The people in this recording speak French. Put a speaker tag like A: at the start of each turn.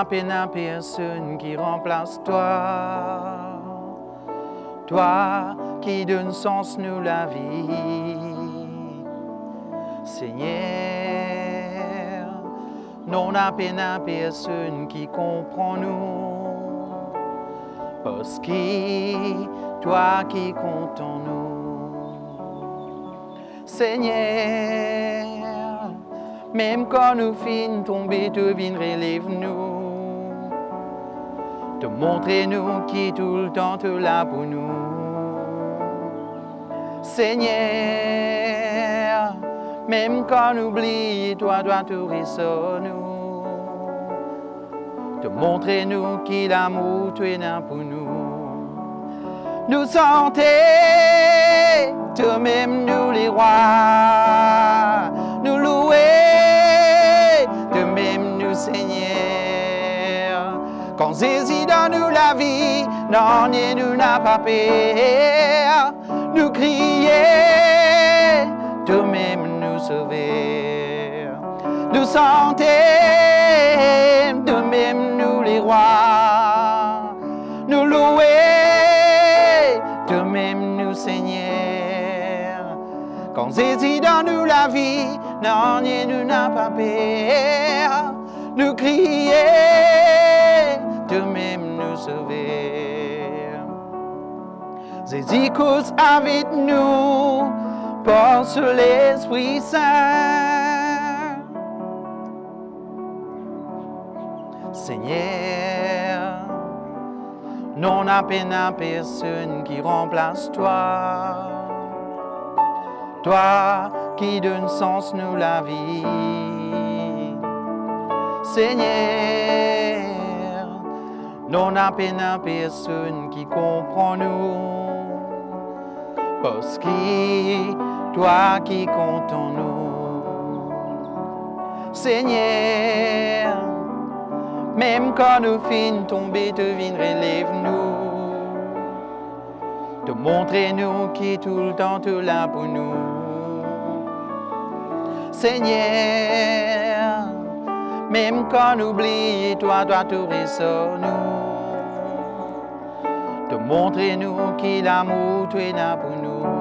A: n'a pas personne qui remplace toi. Toi qui donnes sens nous la vie. Seigneur, non n'a pas personne qui comprend nous. Parce que toi qui comptes en nous. Seigneur, même quand nous finissons tomber, tu viens relève nous. Te montrer nous qui tout le temps tu là pour nous. Seigneur, même quand nous oublions, toi dois te résoudre nous. Te montrer nous qui l'amour tu es là pour nous. Nous sentons, toi-même nous les rois, nous louer, toi-même nous Seigneur. Quand Jésus donne nous la vie, non, nous n'a pas peur, nous crier, toi-même nous sauver. Nous sentons, toi-même nous les rois, nous louer, toi-même nous Seigneur. Quand Jésus donne nous la vie, non, nous n'a pas peur, nous crier, toi-même nous sauver. Jésus cause avec nous, par l'Esprit Saint. Seigneur, non n'a pas personne qui remplace toi. Toi qui donnes sens nous la vie. Seigneur, non n'a pas personne qui comprend nous. Parce que toi qui comptes en nous. Seigneur, même quand nous finissons tomber, tu viens relève nous. Te montrer nous qui tout le temps tu là pour nous. Seigneur, même quand nous oublions, toi dois te résoudre nous. Te montrer nous qui l'amour tu es là pour nous.